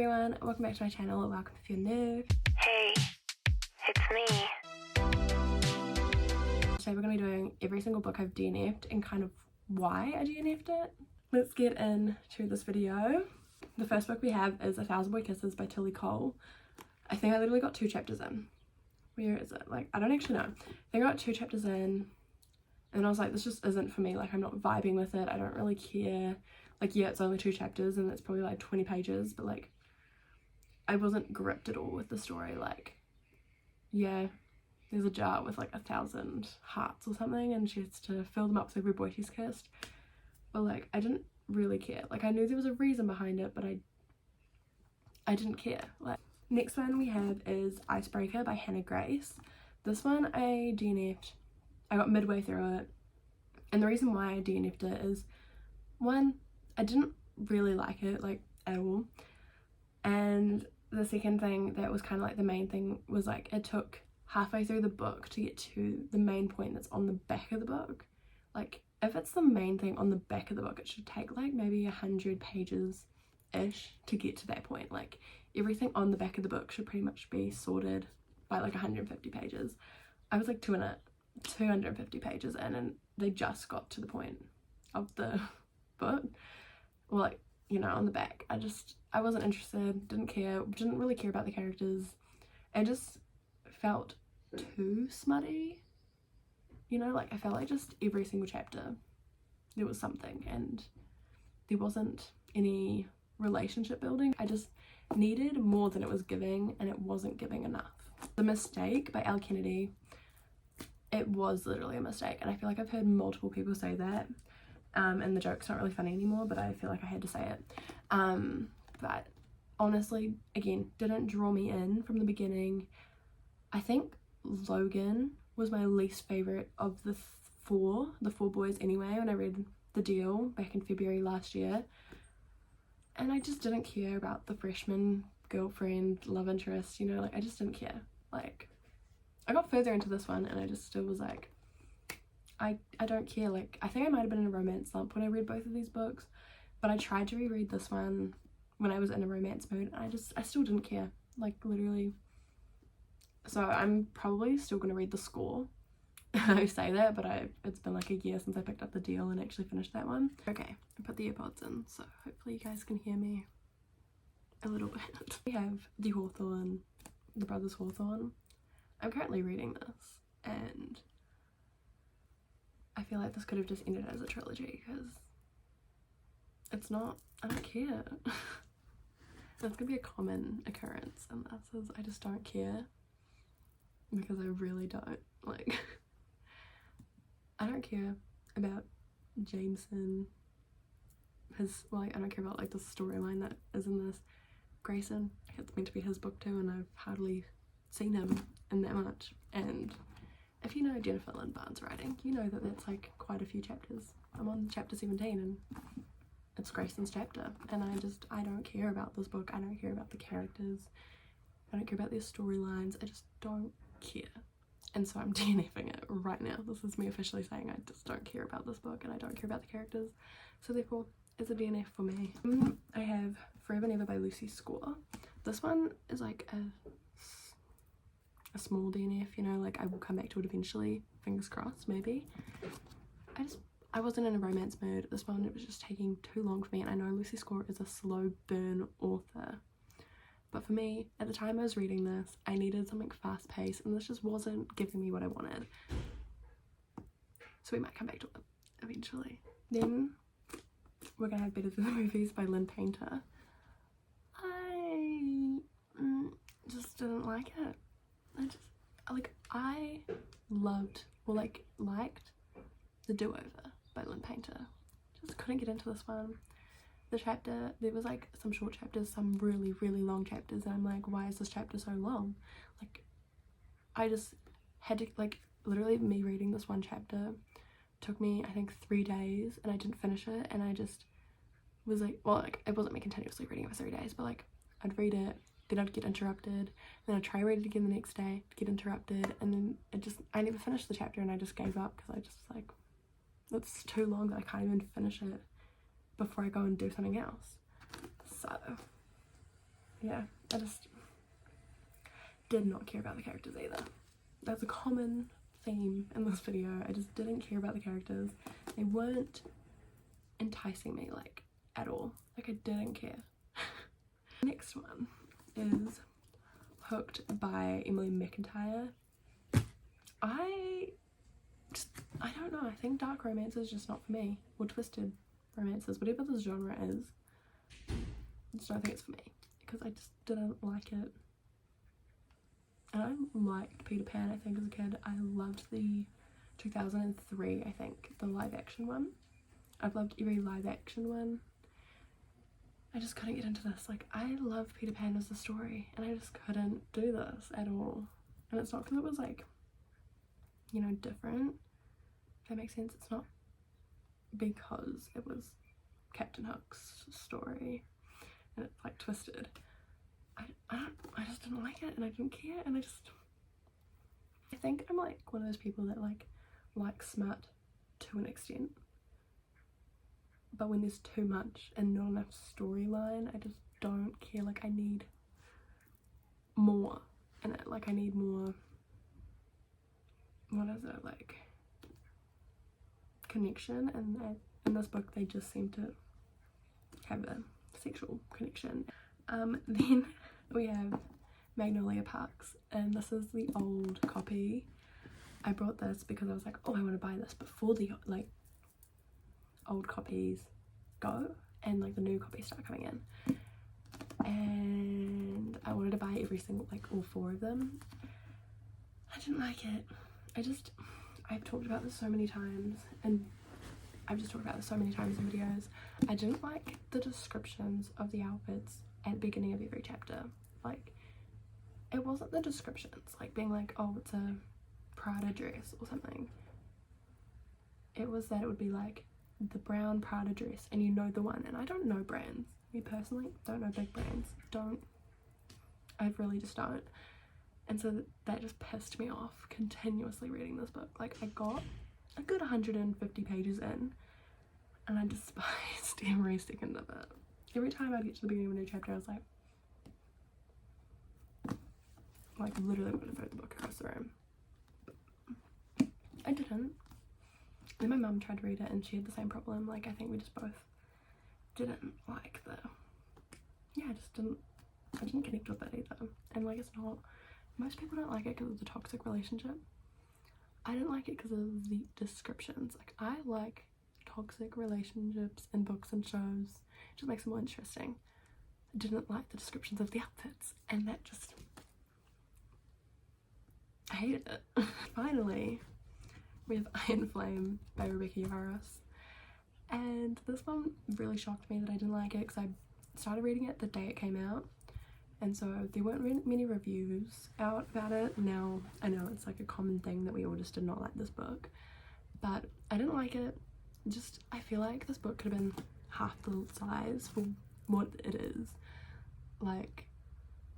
everyone, welcome back to my channel, or welcome if you're new. Hey, it's me. Today we're going to be doing every single book I've DNF'd and kind of why I DNF'd it. Let's get into this video. The first book we have is A Thousand Boy Kisses by Tilly Cole. I think I literally got 2 chapters in. Where is it? Like, I don't actually know. I think I got 2 chapters in and I was like, this just isn't for me. Like, I'm not vibing with it. I don't really care. Like, yeah, it's only 2 chapters and it's probably like 20 pages, but like, I wasn't gripped at all with the story. Like, yeah, there's a jar with like 1,000 hearts or something and she has to fill them up with every boy she's kissed. But like, I didn't really care. Like, I knew there was a reason behind it, but I didn't care. Like, next one we have is Icebreaker by Hannah Grace. This one I DNF'd. I got midway through it, and the reason why I DNF'd it is, one, I didn't really like it, like, at all, and the second thing that was kind of like the main thing was like, it took halfway through the book to get to the main point that's on the back of the book. Like, if it's the main thing on the back of the book, it should take like maybe 100 pages ish to get to that point. Like, everything on the back of the book should pretty much be sorted by like 150 pages. I was like 250 pages in and they just got to the point of the book, well, like, you know, on the back. I wasn't interested, didn't really care about the characters. It just felt too smutty, you know, like I felt like just every single chapter there was something and there wasn't any relationship building. I just needed more than it was giving and it wasn't giving enough. The Mistake by Elle Kennedy, it was literally a mistake, and I feel like I've heard multiple people say that, and the joke's not really funny anymore, but I feel like I had to say it. But honestly, again, didn't draw me in from the beginning. I think Logan was my least favourite of the four boys anyway, when I read The Deal back in February last year, and I just didn't care about the freshman girlfriend, love interest, you know, like I just didn't care. Like, I got further into this one and I just still was like, I don't care. Like, I think I might have been in a romance slump when I read both of these books, but I tried to reread this one when I was in a romance mood and I still didn't care, like, literally. So I'm probably still going to read The Score. I say that, but it's been like a year since I picked up The Deal and actually finished that one. Okay, I put the AirPods in, so hopefully you guys can hear me a little bit. We have the Brothers Hawthorne. I'm currently reading this and I feel like this could have just ended as a trilogy because it's not, I don't care. That's gonna be a common occurrence in this, is I just don't care, because I really don't. Like, I don't care about Jameson, like, I don't care about like the storyline that is in this. Grayson, it's meant to be his book too, and I've hardly seen him in that much. And if you know Jennifer Lynn Barnes' writing, you know that that's like quite a few chapters. I'm on chapter 17 and it's Grayson's chapter, and I don't care about this book. I don't care about the characters. I don't care about their storylines. I just don't care. And so I'm DNFing it right now. This is me officially saying I just don't care about this book and I don't care about the characters. So therefore, it's a DNF for me. I have Forever Never by Lucy Score. This one is like a small DNF, you know, like I will come back to it eventually, fingers crossed, maybe. I wasn't in a romance mood. This one, it was just taking too long for me, and I know Lucy Score is a slow burn author, but for me, at the time I was reading this, I needed something fast paced and this just wasn't giving me what I wanted. So we might come back to it eventually. Then we're gonna have Better Than the Movies by Lynn Painter. I just didn't like it. I liked The Do-Over by Lynn Painter. Just couldn't get into this one. There was like some short chapters, some really, really long chapters, and I'm like, why is this chapter so long? Like, I just had to, like, literally me reading this one chapter took me, I think, 3 days, and I didn't finish it, and I just was like, well, like, it wasn't me continuously reading it for 3 days, but like, I'd read it, then I'd get interrupted, then I'd try read it again the next day, get interrupted, and then I never finished the chapter, and I just gave up because I just like, it's too long that I can't even finish it before I go and do something else. So yeah, I just did not care about the characters either. That's a common theme in this video. I just didn't care about the characters. They weren't enticing me, like, at all. Like, I didn't care. Next one is Hooked by Emily McIntyre. I don't know, I think dark romance is just not for me, or twisted romances, whatever this genre is. I just don't think it's for me, because I just didn't like it. And I liked Peter Pan, I think, as a kid. I loved the 2003, I think, the live action one. I've loved every live action one. I just couldn't get into this. Like, I love Peter Pan as a story, and I just couldn't do this at all. And it's not because it was, like, you know, different, if that makes sense. It's not because it was Captain Hook's story and it's like twisted. I just didn't like it, and I didn't care, and I think I'm like one of those people that like smut to an extent, but when there's too much and not enough storyline, I just don't care. Like, I need more in it. Like, I need more, what is it, like, connection, and in this book they just seem to have a sexual connection. Then we have Magnolia Parks, and this is the old copy. I brought this because I was like, oh, I want to buy this before the like old copies go and like the new copies start coming in, and I wanted to buy every single, like, all 4 of them. I didn't like it. I've talked about this so many times, and I've just talked about this so many times in videos. I didn't like the descriptions of the outfits at the beginning of every chapter. Like, it wasn't the descriptions, like being like, oh, it's a Prada dress or something. It was that it would be like the brown Prada dress, and you know the one. And I don't know brands. Me personally, don't know big brands. I really just don't. And so that just pissed me off continuously reading this book. Like, I got a good 150 pages in, and I despised every second of it. Every time I'd get to the beginning of a new chapter, I was like literally would have thrown the book across the room. I didn't. Then my mum tried to read it, and she had the same problem. Like, I think we just both didn't like I didn't connect with it either. And like, it's not, most people don't like it because of the toxic relationship. I didn't like it because of the descriptions. Like, I like toxic relationships in books and shows. It just makes them more interesting. I didn't like the descriptions of the outfits, and that just, I hated it. Finally, we have Iron Flame by Rebecca Yarros, and this one really shocked me that I didn't like it, because I started reading it the day it came out, and so there weren't many reviews out about it. Now I know it's like a common thing that we all just did not like this book, but I didn't like it. Just, I feel like this book could have been half the size for what it is. Like,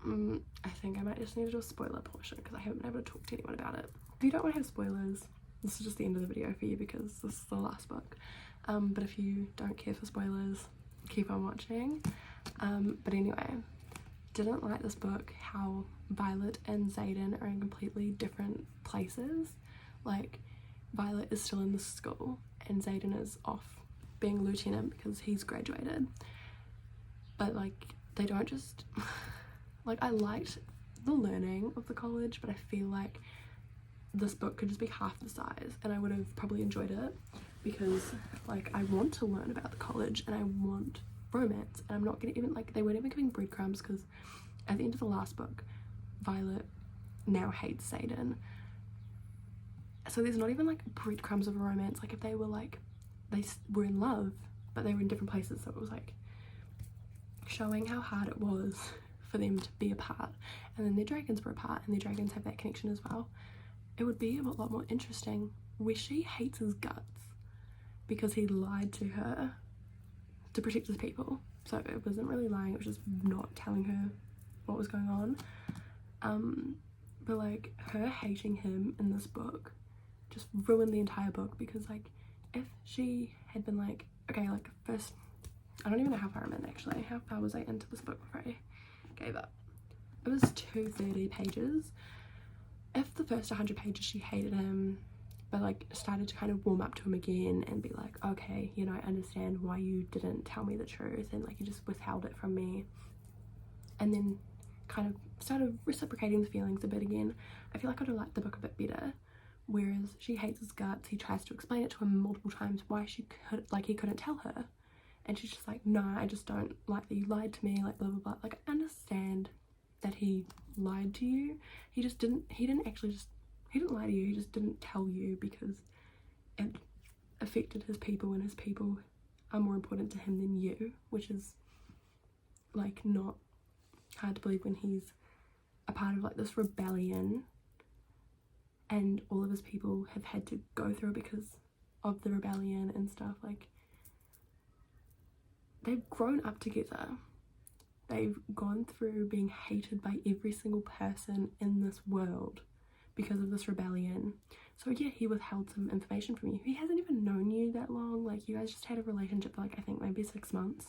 I think I might just need to do a spoiler portion, because I haven't been able to talk to anyone about it. If you don't want to have spoilers, this is just the end of the video for you, because this is the last book. But if you don't care for spoilers, keep on watching. But anyway, didn't like this book how Violet and Xaden are in completely different places. Like, Violet is still in the school, and Xaden is off being a lieutenant because he's graduated. But like, they don't just like, I liked the learning of the college, but I feel like this book could just be half the size, and I would have probably enjoyed it, because like, I want to learn about the college and I want romance, and I'm not gonna even, like, they weren't even giving breadcrumbs, because at the end of the last book, Violet now hates Xaden, so there's not even like breadcrumbs of a romance. Like, if they were like, they were in love but they were in different places, so it was like showing how hard it was for them to be apart, and then their dragons were apart and their dragons have that connection as well. It would be a lot more interesting, where she hates his guts because he lied to her to protect his people. So it wasn't really lying, it was just not telling her what was going on. But like, her hating him in this book just ruined the entire book, because like, if she had been like, okay, like, first, I don't even know how far I'm in actually. How far was I into this book before I gave up. It was 230 pages. If the first 100 pages she hated him, but like started to kind of warm up to him again and be like, okay, you know, I understand why you didn't tell me the truth and like you just withheld it from me, and then kind of started reciprocating the feelings a bit again, I feel like I'd have liked the book a bit better. Whereas she hates his guts, he tries to explain it to him multiple times why he couldn't tell her, and she's just like, no, I just don't like that you lied to me, like blah blah blah. Like, I understand that he lied to you, he didn't lie to you, he just didn't tell you because it affected his people, and his people are more important to him than you, which is like not hard to believe when he's a part of like this rebellion and all of his people have had to go through it because of the rebellion and stuff. Like, they've grown up together, they've gone through being hated by every single person in this world because of this rebellion. So yeah, he withheld some information from you. He hasn't even known you that long. Like, you guys just had a relationship for like, I think maybe 6 months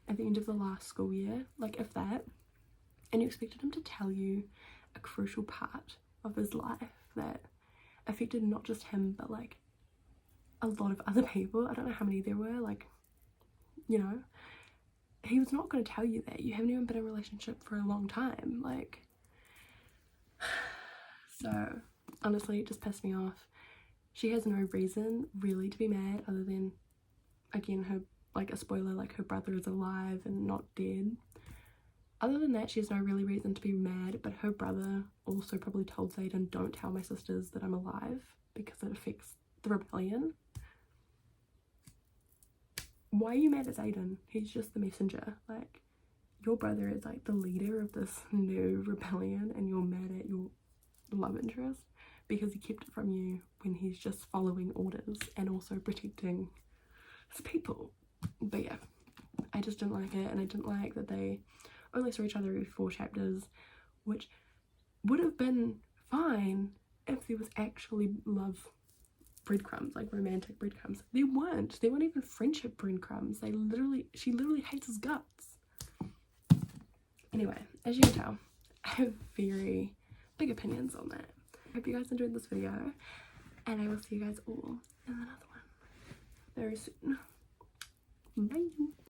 at the end of the last school year, like if that, and you expected him to tell you a crucial part of his life that affected not just him but like a lot of other people. I don't know how many there were, like, you know, he was not going to tell you that. You haven't even been in a relationship for a long time, like. So honestly, it just pissed me off. She has no reason really to be mad other than, again, her, like a spoiler, like her brother is alive and not dead. Other than that, she has no really reason to be mad, but her brother also probably told Xaden, don't tell my sisters that I'm alive because it affects the rebellion. Why are you mad at Xaden? He's just the messenger. Like, your brother is like the leader of this new rebellion and you're mad at your love interest because he kept it from you when he's just following orders and also protecting his people. But yeah, I just didn't like it, and I didn't like that they only saw each other every 4 chapters, which would have been fine if there was actually love breadcrumbs, like romantic breadcrumbs. There weren't even friendship breadcrumbs. She literally hates his guts. Anyway, as you can tell, I have very big opinions on that. I hope you guys enjoyed this video, and I will see you guys all in another one very soon. Bye.